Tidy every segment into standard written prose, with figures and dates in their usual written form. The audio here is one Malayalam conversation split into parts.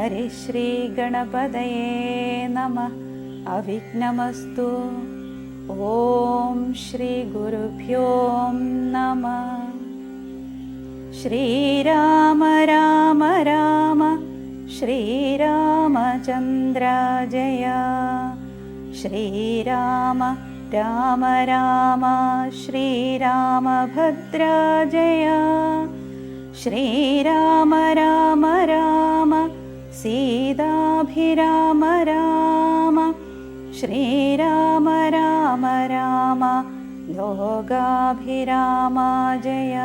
ഹരിശ്രീ ഗണപതയേ നമഃ. അവിഘ്നമസ്തു. ഓം ശ്രീ ഗുരുഭ്യോ നമഃ. ശ്രീരാമ രാമ രാമ ശ്രീരാമചന്ദ്ര ജയ. ശ്രീരാമ രാമ രാമ ശ്രീരാമഭദ്ര ജയ. ശ്രീരാമ രാമ രാമ സീതാഭിരാമ രാമ. ശ്രീരാമ രാമ രാമ ലോകാഭിരാമ ജയ.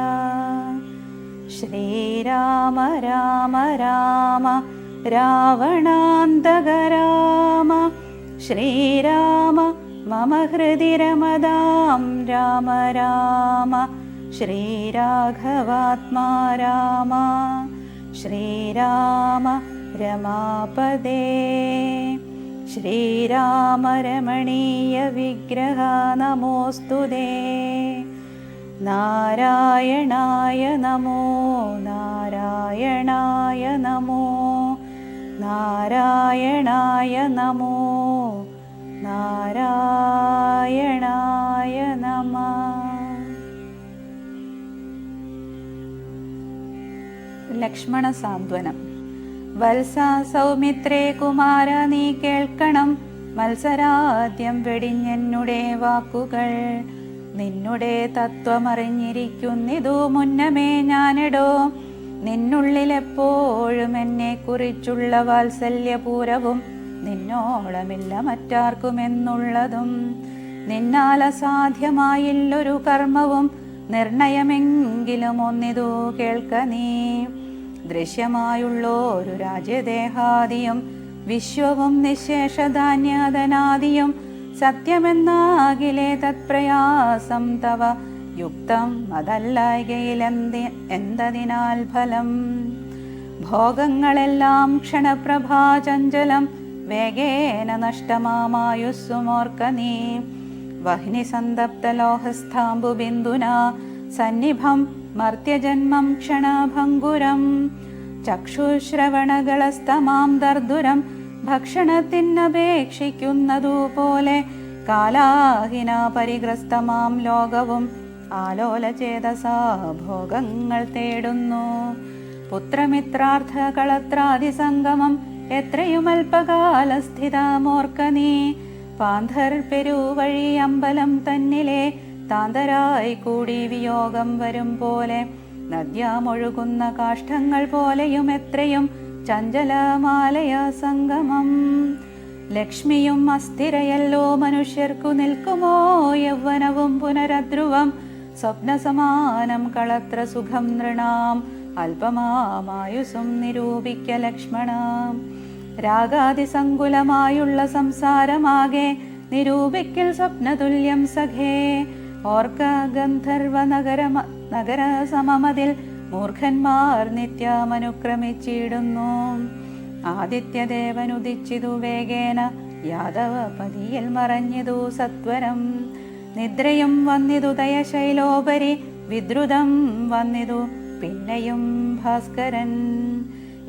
ശ്രീരാമ രാമ രാമ രാവണാന്തക രാമ. ശ്രീരാമ മമ ഹൃദി രമതാം രാമ രാമ. ശ്രീരാഘവാത്മാ രാമ. ശ്രീരാമ രമാപദേ. ശ്രീരാമ രമണീയ വിഗ്രഹ നമോസ്തുതേ. നാരായണായ നമോ നാരായണായ നമോ നാരായണായ നമോ നാരായണായ നമഃ. ലക്ഷ്മണ സാന്ത്വനം. വത്സ സൗമിത്രേ കുമാര നീ കേൾക്കണം, മത്സരാദ്യം വെടിഞ്ഞെന്നുടെ വാക്കുകൾ. നിന്നുടെ തത്വമറിഞ്ഞിരിക്കുന്നിതു മുന്നമേ ഞാനിടോ. നിന്നുള്ളിലെപ്പോഴും എന്നെ കുറിച്ചുള്ള വാത്സല്യപൂരവും നിന്നോളമില്ല മറ്റാർക്കുമെന്നുള്ളതും. നിന്നാൽ അസാധ്യമായില്ലൊരു കർമ്മവും നിർണയമെങ്കിലും ഒന്നിതു കേൾക്ക നീ. ദൃശ്യമായുള്ളൊരു രാജ്യദേഹാദിയും വിശ്വവും നിശേഷധാന്യധനാദിയും സത്യമെന്നാകിലേ തത്പ്രയാസം തവ യുക്തം അതല്ലായ്കയിൽ എന്തതിനാൽ ഫലം. ഭോഗങ്ങളെല്ലാം ക്ഷണപ്രഭാചഞ്ചലം വേഗേന നഷ്ടമാമായുസ്സുമോർക്ക നീ. വഹ്നി സന്തപ്ത ലോഹസ്ഥാംബു ബിന്ദുന സന്നിഭം മർത്യജന്മം ക്ഷണഭംഗുരം. ചക്ഷുശ്രവണകളസ്തമാം ദർദുരം ഭക്ഷണത്തിനപേക്ഷിക്കുന്നതുപോലെ കാലാഹിന പരിഗ്രസ്തമാം ലോകവും ആലോലചേതസാ ഭോഗങ്ങൾ തേടുന്നു. പുത്രമിത്രാർത്ഥ കളത്രാദിസംഗമം എത്രയും അല്പകാലസ്ഥിതമോർക്ക നീ. പാന്ധർ പെരുവഴി അമ്പലം തന്നിലെ താന്തരായി കൂടി വിയോഗം വരും പോലെ നദ്യാമൊഴുകുന്ന കാഷ്ഠങ്ങൾ പോലെയും എത്രയും ചഞ്ചലമാലയ സംഗമം. ലക്ഷ്മിയും അസ്ഥിരയല്ലോ മനുഷ്യർക്കു നിൽക്കുമോ യൗവനവും പുനരധ്രുവം. സ്വപ്നസമാനം കളത്ര സുഖം നൃണാം അല്പമായുസും നിരൂപിക്ക ലക്ഷ്മണ. രാഗാതിസങ്കുലമായുള്ള സംസാരമാകെ നിരൂപിക്കൽ സ്വപ്നതുല്യം സഖേ. ഓർക്ക ഗന്ധർവ നഗര സമമതിൽ മൂർഖന്മാർ നിത്യമനുക്രമിച്ചിടുന്നു. ആദിത്യദേവനുദിച്ചിതു വേഗേന യാദവ പതിയിൽ മറഞ്ഞിതു സത്വരം. നിദ്രയും വന്നിതു ദയശൈലോപരി വിദ്രുതം വന്നിതു പിന്നെയും ഭാസ്കരൻ.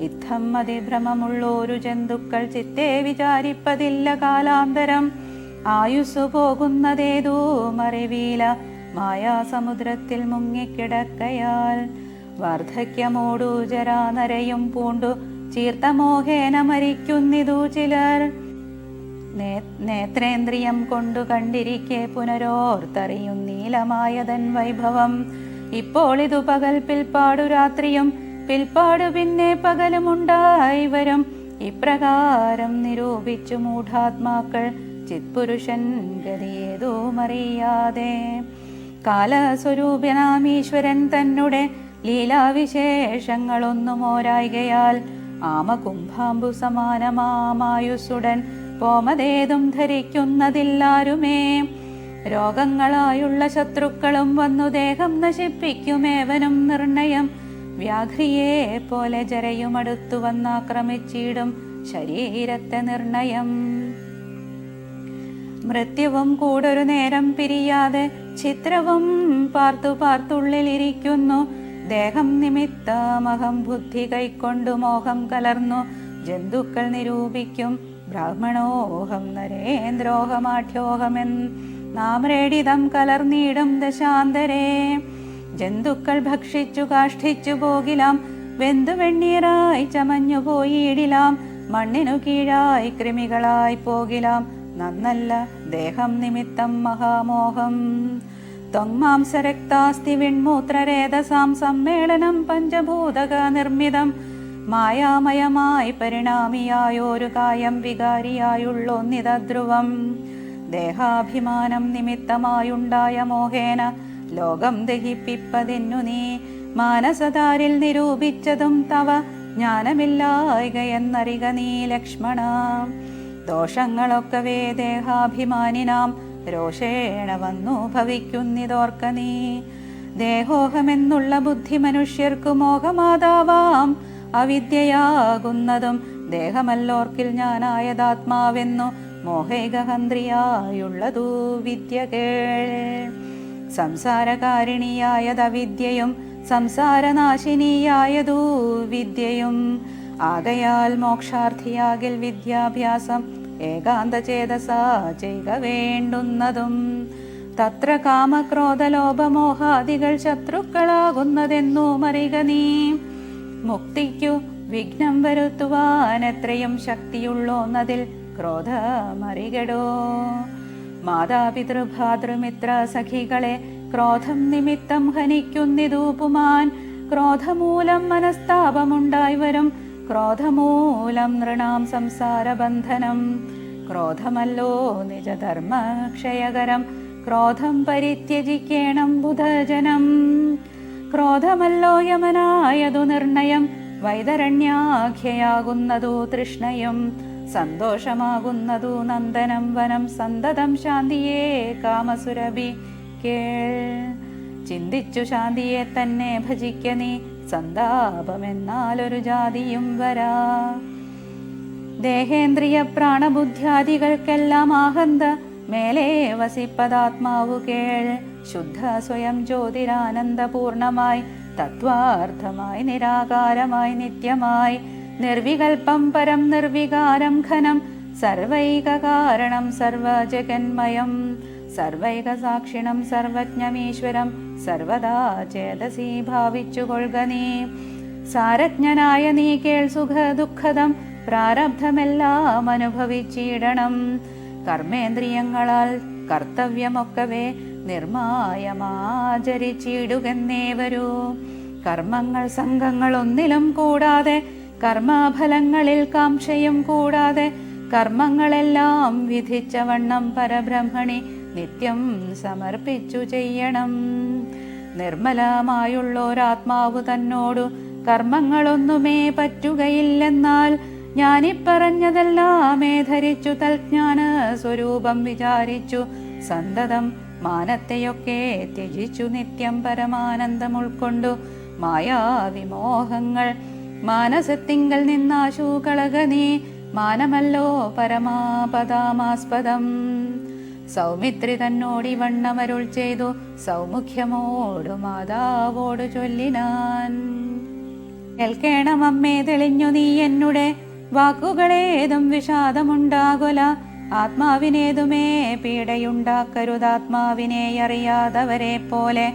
യുദ്ധം അതിഭ്രമമുള്ളോരു ജന്തുക്കൾ ചിത്തെ വിചാരിപ്പതില്ല കാലാന്തരം. ആയുസ്സു പോകുന്നതേതൂ മറിവീല മായാസമുദ്രത്തിൽ മുങ്ങിക്കിടക്കയാൽ. വാർദ്ധക്യമോടു ജരാനരയും പൂണ്ടു ചീർത്തമോഹേന മരിക്കുന്നിതു ചിലർ. നേത്രേന്ദ്രിയം കൊണ്ടു കണ്ടിരിക്കെ പുനരോർത്തറിയും നീലമായതൻ വൈഭവം. ഇപ്പോൾ ഇതു പകൽ പിൽപ്പാടു രാത്രിയും പിൽപ്പാടു പിന്നെ പകലുമുണ്ടായി വരും. ഇപ്രകാരം നിരൂപിച്ചു മൂഢാത്മാക്കൾ ചിത്പുരുഷൻ ഗതിയേതുമറിയാതെ. കാലസ്വരൂപനാമീശ്വരൻ തന്നെ ലീലാവിശേഷങ്ങളൊന്നും ഓരായികയാൽ ആമകുംഭാംബു സമാനമായുസുടൻ പോമതേതും ധരിക്കുന്നതില്ലാരുമേ. രോഗങ്ങളായുള്ള ശത്രുക്കളും വന്നു ദേഹം നശിപ്പിക്കുമേവനും നിർണയം. വ്യാഘ്രിയെ പോലെ ജരയുമടുത്തു വന്നാക്രമിച്ചിടും ശരീരത്തെ നിർണയം. മൃത്യുവും കൂടൊരു നേരം പിരിയാതെ ചിത്രവും പാർത്തു പാർത്തുള്ളിലിരിക്കുന്നു. ദേഹം നിമിത്തമഹം ബുദ്ധി കൈക്കൊണ്ടു മോഹം കലർന്നു ജന്തുക്കൾ നിരൂപിക്കും ബ്രാഹ്മണോഹം നരേന്ദ്രോഹമാഠ്യോഹമെന്ന് നാമ്രേഡിതം കലർന്നീടും ദശാന്തരേ. ജന്തുക്കൾ ഭക്ഷിച്ചു കാഷ്ഠിച്ചു പോകിലാം, വെന്തു വെണ്ണീറായി ചമഞ്ഞു പോയിടിലാം, മണ്ണിനു കീഴായി കൃമികളായി പോകിലാം, നന്നല്ല ദേഹം നിമിത്തം മഹാമോഹം. ത്വങ്മാംസരക്താസ്തി വിൺമൂത്രരേതസാം സമ്മേളനം പഞ്ചഭൂതക നിർമ്മിതം, മായാമയമായി പരിണാമിയായൊരു കായം വികാരിയായുള്ളൊന്നിതധ്രുവം. ദേഹാഭിമാനം നിമിത്തമായുണ്ടായ മോഹേന ലോകം ദഹിപ്പിപ്പതിന്നു നീ മാനസതാരിൽ നിരൂപിച്ചതും തവ ജ്ഞാനമില്ലായ്കയെന്നറിക നീ ലക്ഷ്മണ. ദോഷങ്ങളൊക്കവേ ദേഹാഭിമാനിനാം രോഷേണ വന്നു ഭവിക്കുന്നിതോർക്ക നീ. ദേഹോഹമെന്നുള്ള ബുദ്ധി മനുഷ്യർക്കു മോഹമാതാവാം അവിദ്യയാകുന്നതും, ദേഹമല്ലോർക്കിൽ ഞാനായതാത്മാവെന്നു മോഹൈകഹന്ത്രിയായുള്ളതു വിദ്യ കേൾ. സംസാരകാരിണിയായതവിദ്യയും സംസാരനാശിനിയായതു വിദ്യയും, ആകയാൽ മോക്ഷാർത്ഥിയാകിൽ വിദ്യാഭ്യാസം ഏകാന്തചേതസാ ചെയ്ക വേണ്ടുന്നതും. തത്ര കാമക്രോധലോഭമോഹാദികൾ ശത്രുക്കളാകുന്നതെന്നു മറിക നീ. മുക്തിക്കു വിഘ്നം വരുത്തുവാൻ എത്രയും ശക്തിയുള്ളോന്നതിൽ ക്രോധമറികടോ. മാതാപിതൃഭാതൃമിത്ര സഖികളെ ക്രോധം നിമിത്തം ഹനിക്കുന്നിതൂപുമാൻ. ക്രോധമൂലം മനസ്താപമുണ്ടായി വരും, ക്രോധമൂലം നൃണാം സംസാരബന്ധനം. ക്രോധമല്ലോ നിജധർമ്മക്ഷയകരം, ക്രോധം പരിത്യജിക്കേണം ബുധജനം. ക്രോധമല്ലോ യമനായതു നിർണയം, വൈതരണ്യാഖ്യയാകുന്നതു തൃഷ്ണയും. സന്തോഷമാകുന്നതു നന്ദനം വനം, സന്തതം ശാന്തിയെ കാമസുരഭി കേൾ. ചിന്തിച്ചു ശാന്തിയെ തന്നെ ഭജിക്ക നീ, സന്താപമെന്നാലൊരു ജാതിയും വരാ. ദേഹേന്ദ്രിയ പ്രാണബുദ്ധ്യാദികൾക്കെല്ലാം ആഹന്ത മേലേ വസിപ്പതാത്മാവു കേൾ. ശുദ്ധ സ്വയം ജ്യോതിരാനന്ദപൂർണമായി തത്വാർത്ഥമായി നിരാകാരമായി നിത്യമായി നിർവികൽപ്പം പരം നിർവികാരം ഘനം സർവൈക കാരണം സർവജഗന്മയം സർവൈക സാക്ഷിണം സർവജ്ഞമീശ്വരം സർവദാ ചേതസി ഭാവിച്ചുകൊള്ളുക നീ. സാരജ്ഞനായ നീ കേൾ സുഖ ദുഃഖദം പ്രാരബ്ധമെല്ലാം അനുഭവിച്ചിടണം. കർമ്മേന്ദ്രിയങ്ങളാൽ കർത്തവ്യമൊക്കവേ നിർമായമാചരിച്ചിടുകെന്നേ വരൂ. കർമ്മങ്ങൾ സംഘങ്ങൾ ഒന്നിലും കൂടാതെ കർമ്മഫലങ്ങളിൽ കാംക്ഷയും കൂടാതെ കർമ്മങ്ങളെല്ലാം വിധിച്ച വണ്ണം പരബ്രഹ്മണി നിത്യം സമർപ്പിച്ചു ചെയ്യണം. നിർമ്മലമായുള്ളൊരാത്മാവു തന്നോടു കർമ്മങ്ങളൊന്നുമേ പറ്റുകയില്ലെന്നാൽ ഞാനിപ്പറഞ്ഞതെല്ലാമേ ധരിച്ചു തൽജ്ഞാന സ്വരൂപം വിചാരിച്ചു സന്തതം മാനത്തെയൊക്കെ ത്യജിച്ചു നിത്യം പരമാനന്ദം ഉൾക്കൊണ്ടു മായാവിമോഹങ്ങൾ മാനസത്തിങ്കൽ നിന്നാശു കളക നീ. മാനമല്ലോ പരമാപദാമാസ്പദം. സൗമിത്രി തന്നോടി വണ്ണമരുൾ ചെയ്തു സൗമുഖ്യമോടു മാതാവോടു ചൊല്ലിനാൻ. കേൾക്കേണം അമ്മേ തെളിഞ്ഞു നീ എന്നുടെ വാക്കുകളേതും വിഷാദമുണ്ടാകുല. ആത്മാവിനേതുമേ പീഡയുണ്ടാക്കരുതാത്മാവിനെ അറിയാതവരെ പോലെ.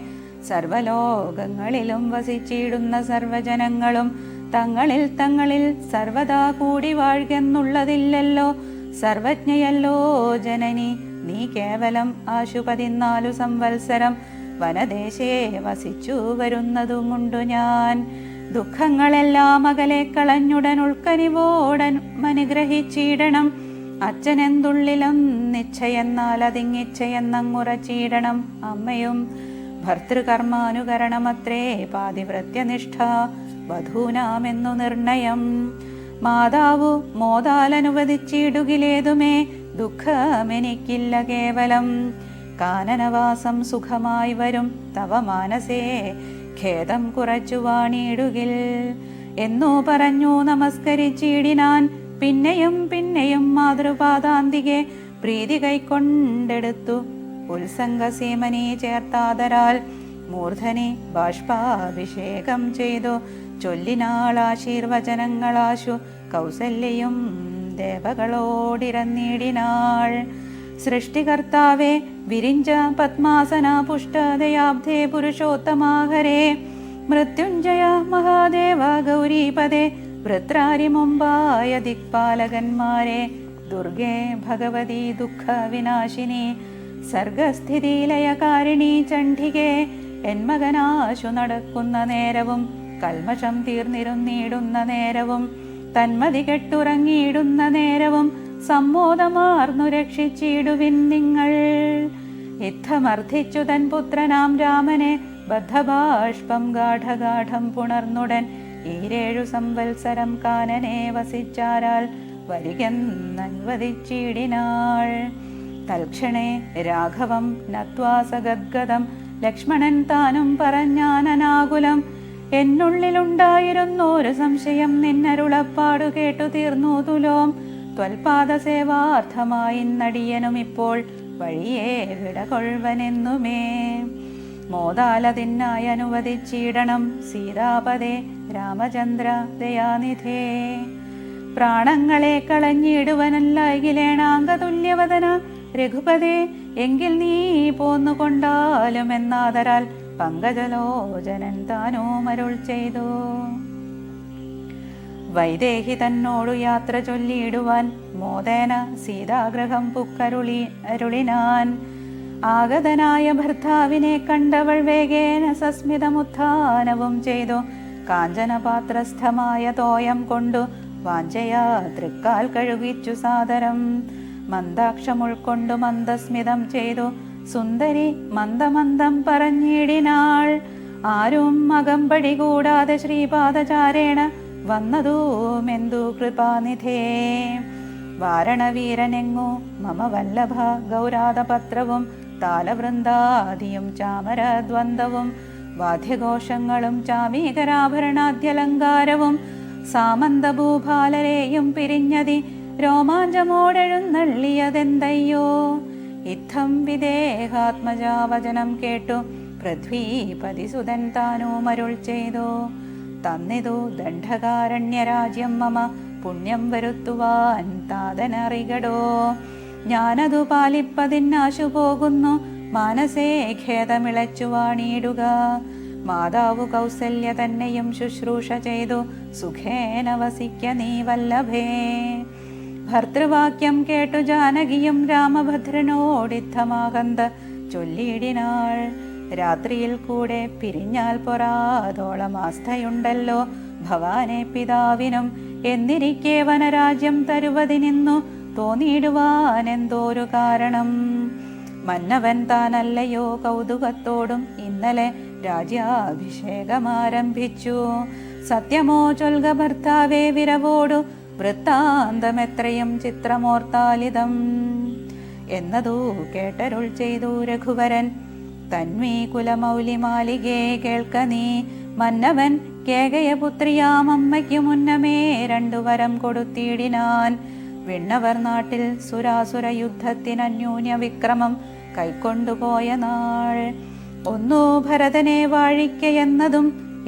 സർവലോകങ്ങളിലും വസിച്ചിടുന്ന സർവജനങ്ങളും തങ്ങളിൽ തങ്ങളിൽ സർവദാ കൂടി വാഴുകെന്നുള്ളതില്ലല്ലോ. സർവജ്ഞയല്ലോ ജനനി നീ കേവലം ആശു 14 സംവത്സരം വനദേശേ വസിച്ചു വരുന്നതുമുണ്ടു ഞാൻ. ദുഃഖങ്ങളെല്ലാം അകലെ കളഞ്ഞുടൻ ഉൾക്കനിവോടൻ അനുഗ്രഹിച്ചിടണം. അച്ഛനെന്തുള്ളിലും നിശ്ചയെന്നാൽ അതിങ്ങിച്ഛയെന്നങ്ങുറച്ചിടണം. അമ്മയും ഭർതൃകർമാനുകരണമത്രേ പാതിവ്രത്യനിഷ്ഠ വധൂനാമെന്നു നിർണയം. മാതാവു മോദാലനുവദിച്ചിടുകിലേതുമേ ദുഃഖമെനിക്കില്ല കേവലം. കാനനവാസം സുഖമായി വരും തവ മാനസേ ഖേദം കുറച്ചു വാണിടുകിൽ എന്നു പറഞ്ഞു നമസ്കരിച്ചിടിനാൻ. പിന്നെയും പിന്നെയും മാതൃപാദാന്തികെ പ്രീതി കൈക്കൊണ്ടെടുത്തു ഉത്സംഗസീമനി ചേർത്താതരാൽ മൂർധനി ബാഷ്പാഭിഷേകം ചെയ്തു ചൊല്ലിനാളാശീർവചനങ്ങളാശു കൗസല്യയും ദേവകളോടിരന്നിടിനാൾ. സൃഷ്ടികർത്താവേ വിരിഞ്ച പത്മാസന പുഷ്ടദയാബ്ധേ പുരുഷോത്തമാഹരേ മൃത്യുഞ്ജയ മഹാദേവ ഗൗരീപദേ വൃത്രാരി മുമ്പായ ദിക്പാലകന്മാരെ ദുർഗേ ഭഗവതി ദുഃഖ വിനാശിനി സർഗസ്ഥിതിലയകാരിണി ചണ്ഡികേ എന്മകനാശു നടക്കുന്ന നേരവും കൽമഷം തീർന്നിരുന്നിടുന്ന നേരവും തന്മതി കെട്ടുറങ്ങിയിടുന്ന നേരവും സമ്മോദമാർന്നു രക്ഷിച്ചിടുവിൻ നിങ്ങൾ. യുദ്ധമർദ്ധിച്ചു തൻ പുത്രനാം രാമനെ ബദ്ധബാഷ്പം ഗാഠഗാഠം പുണർന്നുടൻ 7 സംവത്സരം കാനനെ വസിച്ചാരാൽ വരികെന്നനുവദിച്ചിടിനാൾ. തൽക്ഷണേ രാഘവം നത്വാസഗദ്ഗതം ലക്ഷ്മണൻ താനും പറഞ്ഞാനനാകുലം എന്നുള്ളിലുണ്ടായിരുന്നൊരു സംശയം നിന്നരുളപ്പാടു കേട്ടു തീർന്നു തുലോം. ത്വൽപാദസേവാർത്ഥമായി നടിയനും ഇപ്പോൾ വഴിയേ വിടകൊൾവനെന്നുമേ. മോദാലതിനായി അനുവദിച്ചിടണം സീതാപദേ രാമചന്ദ്ര ദയാനിധേ. പ്രാണങ്ങളെ കളഞ്ഞിടുവനല്ലായിലേണാംഗതുല്യവദന രഘുപതേ എങ്കിൽ നീ പോന്നുകൊണ്ടാലും എന്നാദരാൽ പങ്കജലോചനൻ താനോ മരുൾ ചെയ്തു. വൈദേഹി തന്നോടു യാത്ര ചൊല്ലിയിടുവാൻ മോദേന സീതാഗ്രഹം അരുളിനാൻ. ആഗതനായ ഭർത്താവിനെ കണ്ടവൾ വേഗേന സസ്മിതമുത്ഥാനവും ചെയ്തു. കാഞ്ചനപാത്രസ്ഥമായ തോയം കൊണ്ടു വാഞ്ചയാ തൃക്കാൽ കഴുകിച്ചു സാദരം. മന്ദാക്ഷം ഉൾക്കൊണ്ടു മന്ദസ്മിതം ചെയ്തു സുന്ദരി മന്ദമന്ദം പറഞ്ഞിടിനാൾ. ആരും അകമ്പടി കൂടാതെ ശ്രീപാദചാരേണ വന്നതുമെന്തു കൃപാനിധേ. വാരണവീരനെങ്ങു മമ വല്ലഭ ഗൗരാതപത്രവും താലവൃന്ദാദിയും ചാമരദ്വന്ദ്വവും വാദ്യഘോഷങ്ങളും ചാമീകരാഭരണാദ്യലങ്കാരവും സാമന്തഭൂപാലരെയും പിരിഞ്ഞതി രോമാഞ്ചമോടെഴുന്നള്ളിയതെന്തയ്യോ. ഇത്തം വിദേഹാത്മജാവചനം കേട്ടു പൃഥ്വീപതിസുതൻ താനോ മരുൾ ചെയ്തു. തന്നിതു ദണ്ഡകാരണ്യരാജ്യം മമ പുണ്യം വരുത്തുവാൻ താതനറികടോ. ഞാനതു പാലിപ്പതിനാശു പോകുന്നു മാനസേ ഖേദമിളച്ചു വാണിയിടുക. മാതാവു കൗസല്യ തന്നെയും ശുശ്രൂഷ ചെയ്തു സുഖേന വസിക്ക നീ വല്ലഭേ. ഭർത്തൃവാക്യം കേട്ടു ജാനകിയും രാമഭദ്രനോടിത്തമാകന്ത ചൊല്ലിയിടിനാൾ. രാത്രിയിൽ കൂടെ പിരിഞ്ഞാൽ പൊറാതോളം ആസ്ഥയുണ്ടല്ലോ ഭവാനെ പിതാവിനും. എന്നിരിക്കെ വനരാജ്യം തരുവതിനിന്നു തോന്നിയിടുവാൻ എന്തോരു കാരണം. മന്നവൻ താനല്ലയോ കൗതുകത്തോടും ഇന്നലെ രാജ്യാഭിഷേകമാരംഭിച്ചു. സത്യമോ ചൊൽക ഭർത്താവേ വിരവോടു വൃത്താന്തമെത്രയും ചിത്രമോർത്താലിതം. എന്നതു കേട്ടരുൾ ചെയ്തു രഘുവരൻ. തന്വീ കുലമൗലിമാലികേ കേൾക്ക നീ. മന്നവൻ കേകയപുത്രിയാമമ്മയ്ക്കു മുന്നമേ 2 വരം കൊടുത്തിടിനാൻ. വിണ്ണവർ നാട്ടിൽ സുരാസുര യുദ്ധത്തിനന്യൂന്യ വിക്രമം കൈക്കൊണ്ടുപോയ നാൾ. ഒന്നു ഭരതനെ വാഴിക്കയെന്നതും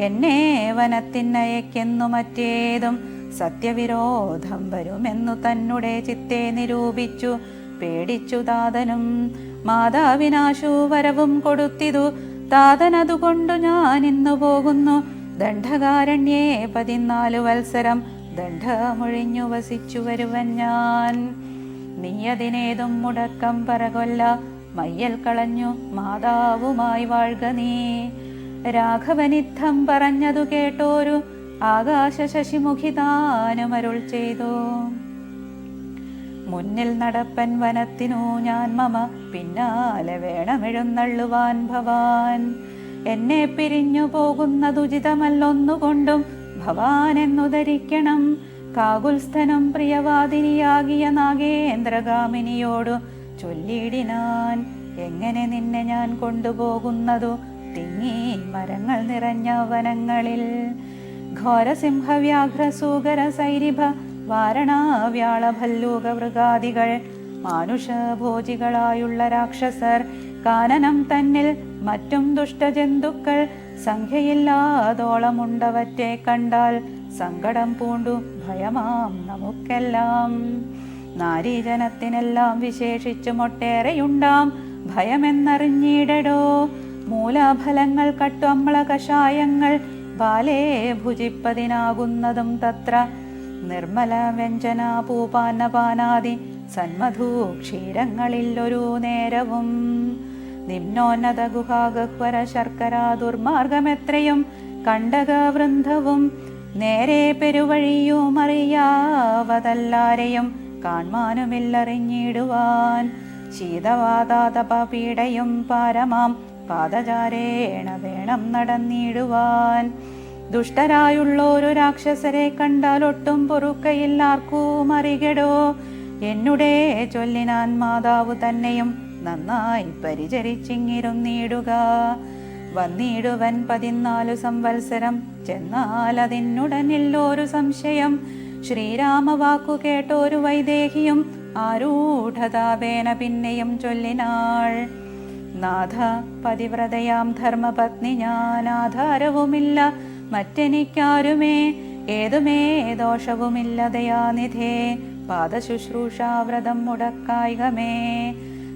എന്നെ വനത്തിനയക്കെന്നു മറ്റേതും സത്യവിരോധം വരുമെന്നു തന്നെ ചിത്തെ നിരൂപിച്ചു പേടിച്ചു താതനും. മാതാവിനാശു വരവും കൊടുത്തിതു താതനതുകൊണ്ടു ഞാൻ ഇന്നു പോകുന്നു. ദണ്ഡകാരണ്യേ 14 വത്സരം ദണ്ഡമൊഴിഞ്ഞു വസിച്ചു വരുവൻ ഞാൻ. നീയതിനേതും മുടക്കം പറകൊല്ല മയ്യൽ കളഞ്ഞു മാതാവുമായി വാഴ്ക നീ. രാഘവനിത്തം പറഞ്ഞതു കേട്ടോരു ആകാശ ശശിമുഖി താനുമരുൾ ചെയ്തു. മുന്നിൽ നടപ്പൻ വനത്തിനു ഞാൻ മമ പിന്നാലെ വേണമെഴുന്നള്ളുവാൻ ഭവാൻ. എന്നെ പിരിഞ്ഞു പോകുന്നതുചിതമല്ലൊന്നുകൊണ്ടും ഭവാൻ എന്നു ധരിക്കണം. കാകുൽസ്ഥനും പ്രിയവാദിനിയാകിയ നാഗേന്ദ്രഗാമിനിയോടു ചൊല്ലിയിടിനാൻ. എങ്ങനെ നിന്നെ ഞാൻ കൊണ്ടുപോകുന്നതു തിങ്ങി മരങ്ങൾ നിറഞ്ഞ വനങ്ങളിൽ. ഘോരസിംഹവ്യാഘ്രസൂകര സൈരിഭ വാരണാവ്യാളഭല്ലൂക മൃഗാദികൾ മാനുഷഭോജികളായുള്ള രാക്ഷസർ കാനനം തന്നിൽ മറ്റും ദുഷ്ടജന്തുക്കൾ സംഖ്യയില്ലാതോളമുണ്ടവറ്റെ കണ്ടാൽ സങ്കടം പൂണ്ടു ഭയമാം നമുക്കെല്ലാം. നാരീജനത്തിനെല്ലാം വിശേഷിച്ചും ഒട്ടേറെയുണ്ടാം ഭയമെന്നറിഞ്ഞിടടോ. മൂലഫലങ്ങൾ കട്ടുഅമ്ല കഷായങ്ങൾ ബാലേ ഭുജിപ്പതിനാകുന്നതും തത്ര. നിർമ്മല വ്യഞ്ജന പൂപാന്നപാനാദി സന്മധു ക്ഷീരങ്ങളിൽ ഒരു നേരവും. നിമ്നോന്നത ഗുഹാഗഹ്വര ശർക്കര ദുർമാർഗമെത്രയും കണ്ടകവൃന്ദവും. നേരെ പെരുവഴിയും അറിയാവതല്ലാരെയും കാൺമാനുമില്ലറിഞ്ഞിടുവാൻ. ശീതവാതാതപീഡയും പാരമാം പാദചാരേണ വേണം നടന്നിടുവാൻ. ദുഷ്ടരായുള്ളൊരു രാക്ഷസരെ കണ്ടാലൊട്ടും പൊറുക്കയില്ലാർക്കും അറികടോ. എന്നുടെ ചൊല്ലിനാൻ മാതാവ് തന്നെയും നന്നായി പരിചരിച്ചിങ്ങിരുന്നിടുക. വന്നിടുവൻ 14 സംവത്സരം ചെന്നാൽ അതിനുടനില്ലൊരു സംശയം. ശ്രീരാമവാക്കു കേട്ടൊരു വൈദേഹിയും ആരൂഢതാപേന പിന്നെയും ചൊല്ലിനാൾ. നാഥ, പതിവ്രതയാം ധർമ്മപത്നി ഞാൻ, ആധാരവുമില്ല മറ്റെനിക്കാരുമേ, ഏതുമേ ദോഷവുമില്ല ദയാനിധേ. പാദശുശ്രൂഷാവ്രതം മുടക്കായികമേ.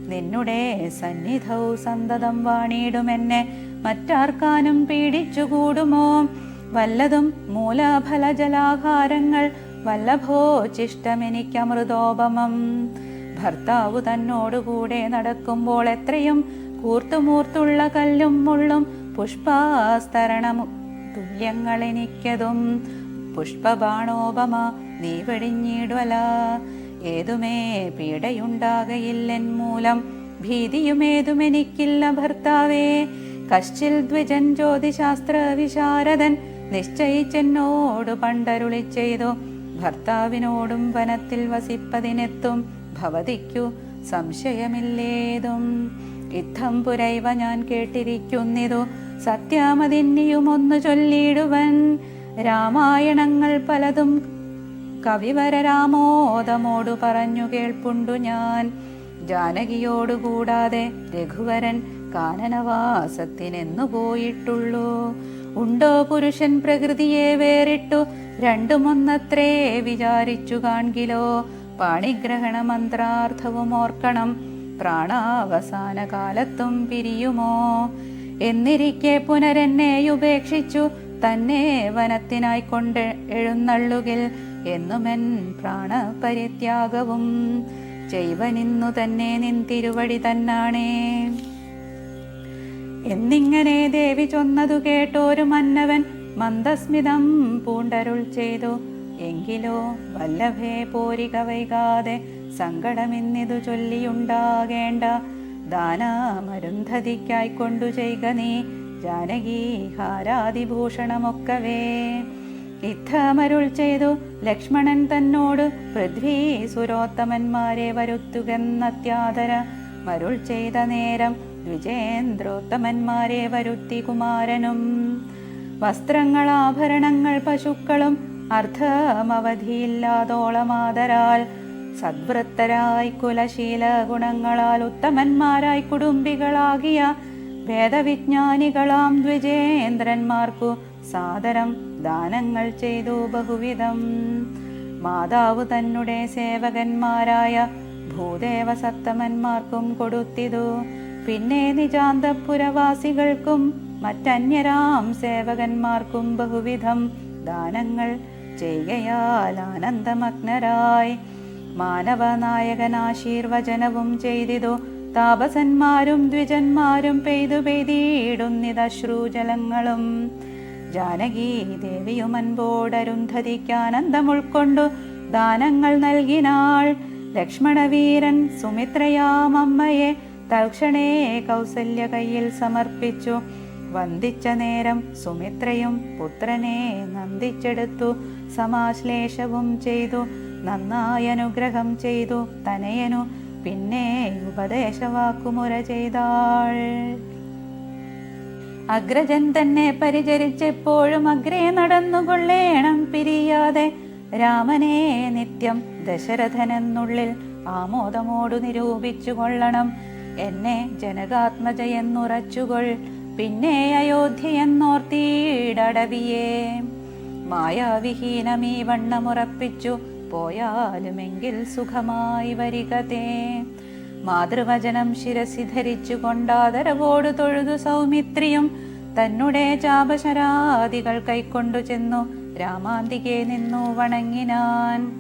നിന്നുടെ സന്നിധൗ സന്തതം വാണിടുമെന്നെ മറ്റാർക്കാനും പീഡിച്ചുകൂടുമോ. വല്ലതും മൂലഫലജലാഹാരങ്ങൾ വല്ലഭോചിഷ്ടമെനിക്കമൃതോപമം. ഭർത്താവു തന്നോടുകൂടെ നടക്കുമ്പോൾ എത്രയും കൂർത്തുമൂർത്തുള്ള കല്ലും മുള്ളും പുഷ്പാസ്തരണം തുല്യങ്ങളെനിക്കതും. പുഷ്പബാണോപമ നീ വെടിഞ്ഞിടുവല. ഏതുമേ പീഡയുണ്ടാകയില്ലെൻ മൂലം, ഭീതിയുമേതുമെനിക്കില്ല ഭർത്താവേ. കശ്ചിൽ ദ്വിജൻ ജ്യോതിശാസ്ത്ര വിശാരദൻ നിശ്ചയിച്ചെന്നോടു പണ്ടരുളി ചെയ്തു. ഭർത്താവിനോടും വനത്തിൽ വസിപ്പതിനെത്തും ഭവതിക്കു സംശയമില്ലേതും. ഇത്തം പുരൈവ ഞാൻ കേട്ടിരിക്കുന്നിതു, സത്യമതിന്നിയുമൊന്നു ചൊല്ലിടുവൻ. രാമായണങ്ങൾ പലതും കവിവര രാമോദമോടു പറഞ്ഞു കേൾപ്പുണ്ടു ഞാൻ. ജാനകിയോടുകൂടാതെ രഘുവരൻ കാനനവാസത്തിനെന്നു പോയിട്ടുള്ളൂ. ഉണ്ടോ പുരുഷൻ പ്രകൃതിയെ വേറിട്ടു രണ്ടുമൊന്നത്രേ വിചാരിച്ചു കാൺകിലോ. പാണിഗ്രഹണ മന്ത്രാർത്ഥവും ഓർക്കണം, പ്രാണാവസാന കാലത്തും പിരിയുമോ. എന്നിരിക്കെ പുനരെന്നെ ഉപേക്ഷിച്ചു തന്നെ വനത്തിനായിക്കൊണ്ട് എഴുന്നള്ളുകിൽ എന്നുമെൻ പ്രാണപരിത്യാഗവും ചെയ്വനിന്നു തന്നെ നിൻ തിരുവടി തന്നാണേ. എന്നിങ്ങനെ ദേവി ചൊന്നതു കേട്ടോരു മന്നവൻ മന്ദസ്മിതം പൂണ്ടരുൾ ചെയ്തു. എങ്കിലോ വല്ലഭേ പോരിക വൈകാതെ സങ്കടമിന്നിതു ചൊല്ലിയുണ്ടാകേണ്ട. ദാനമരുന്ധതിക്കായിക്കൊണ്ടു ചെയ്ക നീ ജാനകി ഹാരാതിഭൂഷണമൊക്കവേ. ഇത്തമരുൾ ചെയ്തു ലക്ഷ്മണൻ തന്നോട് പൃഥ്വി സുരോത്തമന്മാരെ വരുത്തുകെന്നത്യാദര മരുൾ ചെയ്ത നേരം ദ്വിജേന്ദ്രോത്തമന്മാരെ വരുത്തി കുമാരനും. വസ്ത്രങ്ങൾ ആഭരണങ്ങൾ പശുക്കളും അർത്ഥമവധിയില്ലാതോളമാതരാൽ സദ്വൃത്തരായി കുലശീല ഗുണങ്ങളാൽ ഉത്തമന്മാരായി കുടുംബികളാകിയ വേദവിജ്ഞാനികളാം ദ്വിജേന്ദ്രന്മാർക്കു സാദരം ദാനങ്ങൾ ചെയ്തു ബഹുവിധം. മാതാവ് തന്നെ സേവകന്മാരായ ഭൂദേവസത്തമന്മാർക്കും കൊടുത്തിതു. പിന്നെ നിജാന്തപുരവാസികൾക്കും മറ്റന്യരാം സേവകന്മാർക്കും ബഹുവിധം ദാനങ്ങൾ ചെയ്കയാൽ ആനന്ദമഗ്നരായി മാനവനായകനാശീർവചനവും ചെയ്തിതു. താപസന്മാരും ദ്വിജന്മാരും പെയ്തു പെയ്തിടുന്നിതശ്രൂജലങ്ങളും. ജാനകി ദേവിയും അൻപോടരുന്ധതിക്കാനന്ദമുൾക്കൊണ്ടു ദാനങ്ങൾ നൽകിനാൾ. ലക്ഷ്മണവീരൻ സുമിത്രയാമമ്മയെ തൽക്ഷണേ കൗസല്യ കയ്യിൽ സമർപ്പിച്ചു. വന്ദിച്ച നേരം സുമിത്രയും പുത്രനെ നന്ദിച്ചെടുത്തു. സമാശ്ലേഷവും ചെയ്തു നന്നായി അനുഗ്രഹം ചെയ്തു. തനയനു പിന്നെ ഉപദേശവാക്കുമുര ചെയ്താൾ. അഗ്രജൻ തന്നെ പരിചരിച്ചെപ്പോഴും അഗ്രേ നടന്നുകൊള്ളേണം പിരിയാതെ. രാമനെ നിത്യം ദശരഥനെന്നുള്ളിൽ ആമോദമോടു നിരൂപിച്ചു കൊള്ളണം. എന്നെ ജനകാത്മജയെന്നുറച്ചുകൊൾ, പിന്നെ അയോധ്യയെന്നോർത്തിടവിയേ. മായാവിഹീനമീ വണ്ണമുറപ്പിച്ചു പോയാലുമെങ്കിൽ സുഖമായി വരികതേ. മാതൃവചനം ശിരസി ധരിച്ചു കൊണ്ടാദരവോടു തൊഴുതു സൗമിത്രിയും തന്നെ ചാപശരാദികൾ കൈക്കൊണ്ടു ചെന്നു രാമാന്തികെ നിന്നു വണങ്ങിനാൻ.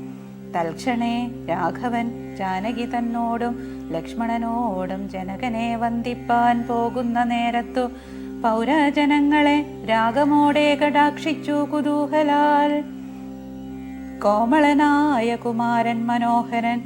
തൽക്ഷണേ രാഘവൻ ജാനകി തന്നോടും ലക്ഷ്മണനോടും ജനകനെ വന്ദിപ്പാൻ പോകുന്ന നേരത്തു പൗരജനങ്ങളെ രാഗമോടെ കടാക്ഷിച്ചു കുതൂഹലാൽ. കോമളനായ കുമാരൻ മനോഹരൻ,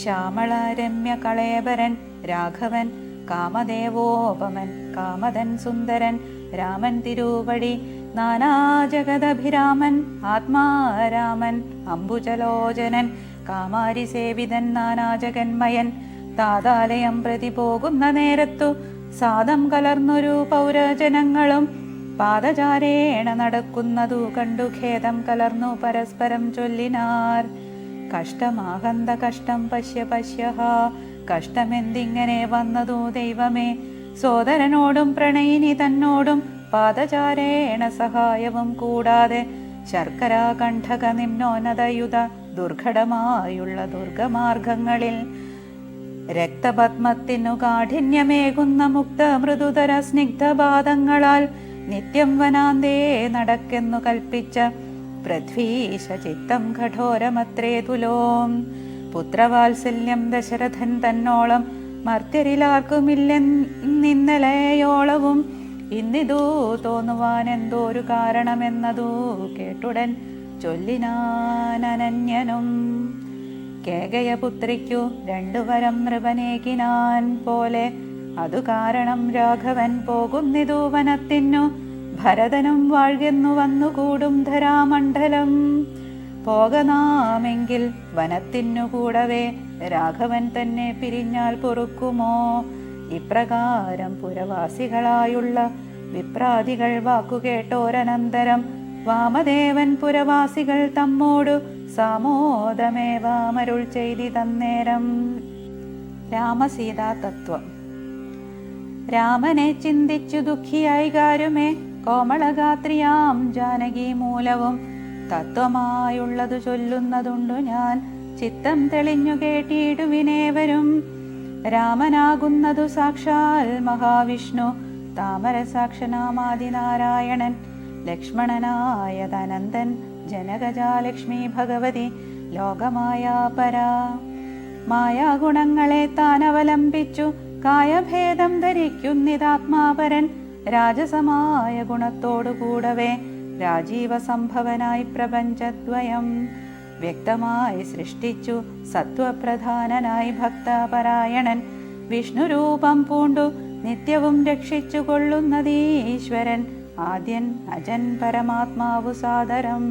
ശ്യാമള രമ്യ കളേബരൻ രാഘവൻ, കാമദേവോപമൻ കാമദൻ സുന്ദരൻ രാമൻ തിരുവടി, നാനാജഗദഭിരാമൻ ആത്മാരാമൻ അംബുജലോചനൻ, കാമാരി സേവിതൻ നാനാജഗന്മയൻ. താതാലയം പ്രതി പോകുന്ന നേരത്തു സാദം കലർന്നൊരു പൗരജനങ്ങളും പാദചാരേണ നടക്കുന്നതു കണ്ടു ഖേദം കലർന്നു പരസ്പരം ചൊല്ലിനാർ. കഷ്ടമാഹന്ത കഷ്ടം പശ്യ പശ്യഹ, കഷ്ടമെന്തിങ്ങനെ വന്നതു ദൈവമേ. സോദരനോടും പ്രണയിനി തന്നോടും പാദചാരേണ സഹായവും കൂടാതെ ശർക്കര കണ്ഠക നിമ്നോന്നതയുധ ദുർഘടമായുള്ള ദുർഗമാർഗങ്ങളിൽ രക്തപത്മത്തിനു കാഠിന്യമേകുന്ന മുക്ത മൃദുതര സ്നിഗ്ധപാദങ്ങളാൽ നിത്യം വനാന്തേ നടക്കെന്നു കൽപ്പിച്ച പൃഥ്വീശ ചിത്തം കഠോരമത്രേ തുലോം. പുത്രവാത്സല്യം ദശരഥൻ തന്നോളം മർത്യരിലാർക്കുമില്ലെന്നിന്നലെയോളവും ഇന്നിതു തോന്നുവാൻ എന്തോരു കാരണമെന്നതു കേട്ടുടൻ ചൊല്ലിനാനന്യനും. കേകയപുത്രിക്കു രണ്ടുവരം നൃപനേകിനാൻ പോലെ അതു കാരണം രാഘവൻ പോകുന്നിതു വനത്തിനു. ഭരതനും വാഴ്കെന്നു വന്നുകൂടും ധരാമണ്ഡലം. പോകനാമെങ്കിൽ വനത്തിനു കൂടവേ രാഘവൻ തന്നെ പിരിഞ്ഞാൽ പൊറുക്കുമോ? ഇപ്രകാരം പുരവാസികളായുള്ള വിപ്രാദികൾ വാക്കുകേട്ടോരനന്തരം വാമദേവൻ പുരവാസികൾ തമ്മോടു സാമോദമേവാമരുൾ ചെയ്തിതന്നേരം. രാമസീതാ തത്വം. രാമനെ ചിന്തിച്ചു ദുഃഖിയായി കാരുമേ കോമളഗാത്രിയാം ജാനകി മൂലവും തത്വമായുള്ളതു ചൊല്ലുന്നതുണ്ടു ഞാൻ. ചിത്തം തെളിഞ്ഞു കേട്ടിടുവിനേവരും. രാമനാകുന്നതു സാക്ഷാൽ മഹാവിഷ്ണു, താമരസാക്ഷനാമാദിനാരായണൻ. ലക്ഷ്മണനായതനന്ദൻ, ജനകജാലക്ഷ്മി ഭഗവതി, ലോകമായാ പരാ. മായാഗുണങ്ങളെ താനവലംബിച്ചു കായഭേദം ധരിക്കുന്നിതാത്മാപരൻ. രാജസമായ ഗുണത്തോടു കൂടവേ രാജീവ സംഭവനായി പ്രപഞ്ചദ്വയം വ്യക്തമായി സൃഷ്ടിച്ചു. സത്വപ്രധാനനായി ഭക്തപരായണൻ, വിഷ്ണുരൂപം പൂണ്ടു നിത്യവും രക്ഷിച്ചു കൊള്ളുന്നതീശ്വരൻ. ആദ്യൻ അജൻ പരമാത്മാവു സാദരം.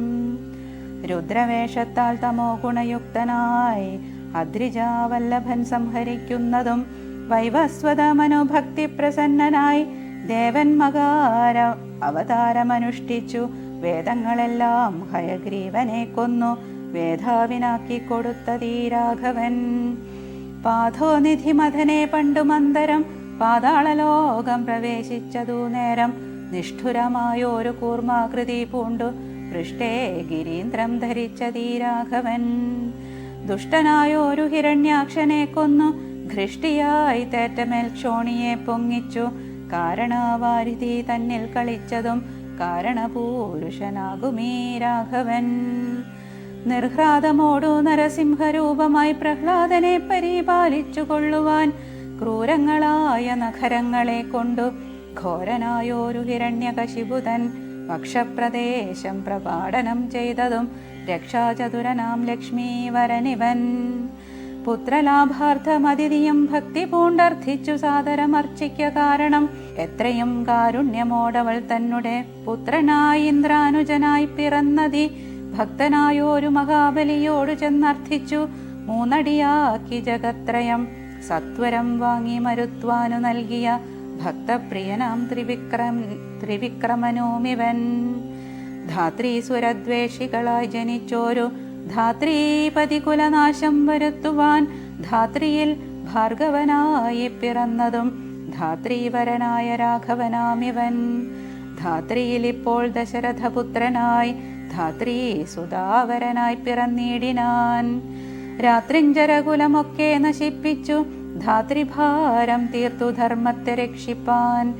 രുദ്രവേഷത്താൽ തമോ ഗുണയുക്തനായി അദ്രിജാവല്ലഭൻ സംഹരിക്കുന്നതും വൈവസ്വത മനോഭക്തി പ്രസന്നനായി ദേവൻ മകാര അവതാരമനുഷ്ഠിച്ചു. വേദങ്ങളെല്ലാം ഹയഗ്രീവനെ കൊന്നു വേധാവിനാക്കി കൊടുത്തതീ രാഘവൻ. പാഥോനിധി മഥനെ പണ്ടു മന്ദരം പാതാളലോകം പ്രവേശിച്ചതു നേരം. നിഷ്ഠുരമായോരു കൂർമാകൃതി പൂണ്ടു പൃഷ്ഠേ ഗിരീന്ദ്രം ധരിച്ചതീ രാഘവൻ. ദുഷ്ടനായോരു ഹിരണ്യാക്ഷനെ കൊന്നു ഘൃഷ്ടിയായി തേറ്റമേൽ ക്ഷോണിയെ പൊങ്ങിച്ചു. കാരണവാരിധി തന്നിൽ കളിച്ചതും കാരണപൂരുഷനാകുമീ രാഘവൻ. നിർഹ്ലാദമോടു നരസിംഹരൂപമായി പ്രഹ്ലാദനെ പരിപാലിച്ചു കൊള്ളുവാൻ ക്രൂരങ്ങളായ നഖരങ്ങളെ കൊണ്ടു ഘോരനായോരു ഹിരണ്യകശിപുതൻ വക്ഷപ്രദേശം പ്രപാടനം ചെയ്തതും രക്ഷാചതുരനാം ലക്ഷ്മീവരനിവൻ. പുത്രലാഭാർത്ഥമതിഥിയും ഭക്തി പൂണ്ടർത്ഥിച്ചു സാദരമർച്ചിക്ക കാരണം എത്രയും കാരുണ്യമോടവൾ തന്നെ പുത്രനായി ഇന്ദ്രാനുജനായി പിറന്നതി. ഭക്തനായോരു മഹാബലിയോടു ചെന്നർത്ഥിച്ചു മൂന്നടിയാക്കി ജഗത്രയം സത്വരം വാങ്ങി മരുത്വാനു നൽകിയ ഭക്തപ്രിയനാം ത്രിവിക്രമനോമിവൻ. ധാത്രീസുരദ്വേഷികളായി ജനിച്ചോരു ധാത്രീപതി കുലനാശം വരുത്തുവാൻ ധാത്രിയിൽ ഭാർഗവനായി പിറന്നതും ധാത്രീവരനായ രാഘവനാമിവൻ. ധാത്രിയിൽ ഇപ്പോൾ ദശരഥപുത്രനായി ധാത്രീ സുധാവരനായി പിറന്നിടിനാൻ. രാത്രിഞ്ചരകുലമൊക്കെ നശിപ്പിച്ചു ധാത്രിഭാരം തീർത്തു ധർമ്മത്തെ രക്ഷിപ്പാൻ.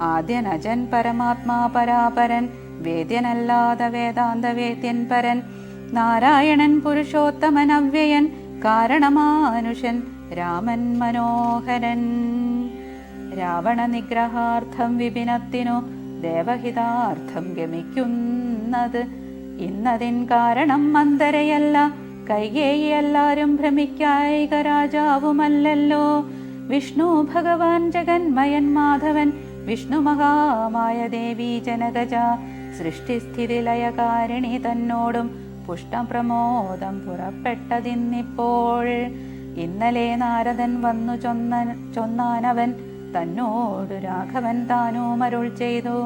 ആദ്യനജൻ പരമാത്മാ പരാപരൻ, വേദ്യനല്ലാത വേദാന്ത വേദ്യൻ പരൻ, നാരായണൻ പുരുഷോത്തമൻ അവ്യയൻ, കാരണമാനുഷൻ രാമൻ മനോഹരൻ. രാവണ നിഗ്രഹാർത്ഥം വിപിനത്തിനു ദേവഹിതാർത്ഥം ഗമിക്കുന്നത്. ഇന്നതിൻ കാരണം മന്ദരയല്ല, കൈകേയി എല്ലാരും ഭ്രമിക്കായിക രാജാവുമല്ലല്ലോ. വിഷ്ണു ഭഗവാൻ ജഗന്മയൻ മാധവൻ, വിഷ്ണു മഹാമായ ദേവി ജനകജ, സൃഷ്ടിസ്ഥിതി ലയകാരിണി തന്നോടും പുഷ്ടപ്രമോദം പുറപ്പെട്ടതിന്നിപ്പോൾ. ഇന്നലെ നാരദൻ വന്നു ചൊന്നാനവൻ തന്നോടു രാഘവൻ താനും അരുൾ ചെയ്തു.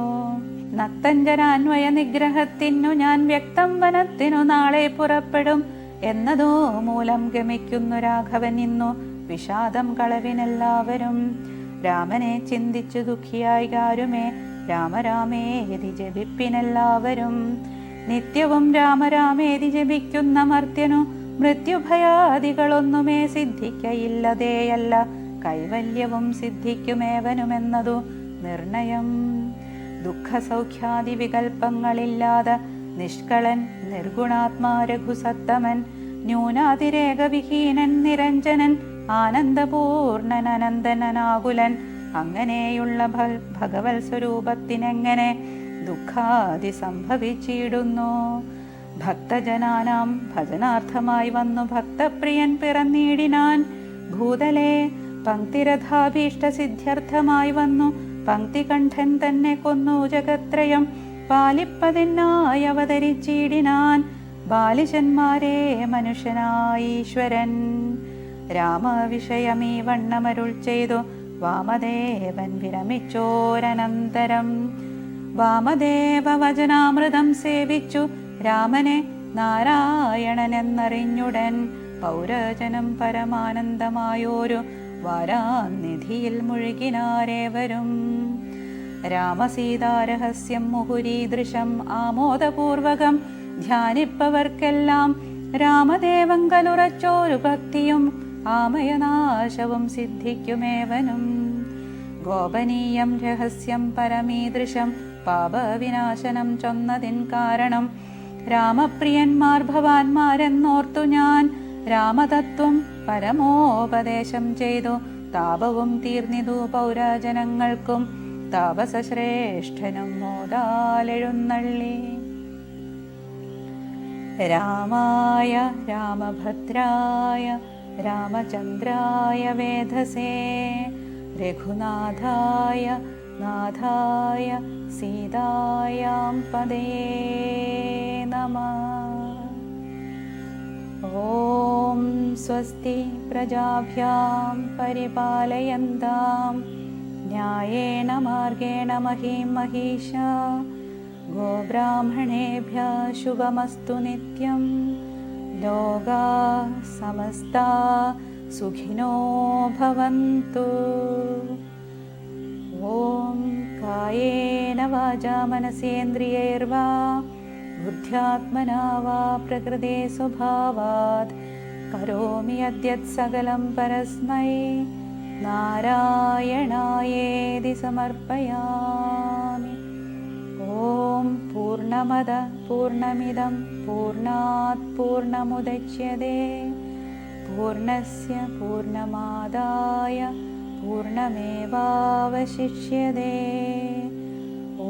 നക്തഞ്ചരാന്വയ നിഗ്രഹത്തിനു ഞാൻ വ്യക്തം വനത്തിനു നാളെ പുറപ്പെടും എന്നതോ മൂലം ഗമിക്കുന്നു രാഘവൻ ഇന്നു വിഷാദം കളവിനെല്ലാവരും. രാമനെ ചിന്തിച്ചു ദുഃഖിയായി ആരുമേ രാമരാമേതി ജപിപ്പിനെല്ലാവരും. നിത്യവും രാമരാമേതി ജപിക്കുന്ന മർത്യനു മൃത്യുഭയാദികളൊന്നുമേ സിദ്ധിക്കയില്ലതേയല്ല, കൈവല്യവും സിദ്ധിക്കുമേവനുമെന്നതു നിർണയം. ദുഃഖസൗഖ്യാദി വികൽപ്പങ്ങളില്ലാതെ നിഷ്കളൻ നിർഗുണാത്മാ രഘുസത്തമൻ, ന്യൂനാതിരേകവിഹീനൻ നിരഞ്ജനൻ, ആനന്ദപൂർണൻ അനന്തനാകുലൻ. അങ്ങനെയുള്ള ഭഗവത് സ്വരൂപത്തിനെങ്ങനെ ദുഃഖാദി സംഭവിച്ചിടുന്നു? ഭക്തജനാനാം ഭജനാർത്ഥമായി വന്നു ഭക്തപ്രിയൻ പിറന്നിടിനാൻ. ഭൂതലേ പങ്ക്തിരഥാഭീഷ്ട സിദ്ധ്യർത്ഥമായി വന്നു പങ്ക്തികണ്ഠൻ തന്നെ കൊന്നു ജഗത്രയം പാലിപ്പതിനായി അവതരിച്ചിടിനാൻ. ബാലിശന്മാരെ മനുഷ്യനായീശ്വരൻ രാമവിഷയമീ വണ്ണമരുൾ ചെയ്തു വാമദേവൻ വിരമിച്ചോരനന്തരം. വാമദേവ വചനാമൃതം സേവിച്ചു രാമനെ നാരായണനെന്നറിഞ്ഞുടൻ. പൗരജനം പരമാനന്ദമായോരു വാരാനിധിയിൽ മുഴുകിനാരേവരും. രാമസീതാരഹസ്യം മുഹുരീദൃശം ആമോദപൂർവകം ധ്യാനിപ്പവർക്കെല്ലാം രാമദേവങ്കലുറച്ചോരു ഭക്തിയും ആമയനാശവും സിദ്ധിക്കുമേവനും. ഗോപനീയം രഹസ്യം പരമീദൃശം പാപവിനാശനം ചൊന്നതിൻ കാരണം രാമപ്രിയന്മാർ ഭവാന്മാരെന്നോർത്തു ഞാൻ രാമതത്വം പരമോപദേശം ചെയ്തു. താപവും തീർന്നിതു പൗരജനങ്ങൾക്കും താപസശ്രേഷ്ഠനും മോദാലെഴുന്നള്ളി. രാമായ രാമഭദ്രായ രാമചന്ദ്രായ വേധസേ രഘുനാഥായ നാഥായ സീതായാം പദേ നമഃ. ഓം സ്വസ്തി പ്രജാഭ്യാം പരിപാലയന്താം ന്യായേന മാർഗേണ മഹീം മഹീഷാ. ഗോബ്രാഹ്മണേഭ്യഃ ശുഭമസ്തു നിത്യം. ലോകാഃ സമസ്താഃ സുഖിനോ ഭവന്തു. ഓം കായേന വാചാ മനസേന്ദ്രിയൈർവാ ബുദ്ധ്യാത്മനാ വാ പ്രകൃതേ സ്വഭാവാത് കരോമി യദ്യത് സകലം പരസ്മൈ നാരായണായേതി സമർപ്പയാമി. ഓം പൂർണ്ണമദ പൂർണ്ണമിദം പൂർണ്ണാത് പൂർണ്ണമുദച്യതേ പൂർണ്ണസ്യ പൂർണ്ണമാദായ പൂർണ്ണമേവാവശിഷ്യതേ.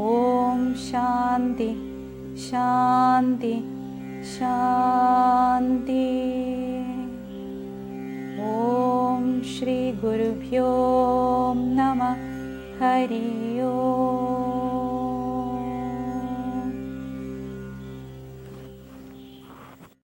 ഓം ശാന്തി ശാന്തി ശാന്തി. ഓം ശ്രീ ഗുരുഭ്യോ നമഃ. ഹരി ഓം.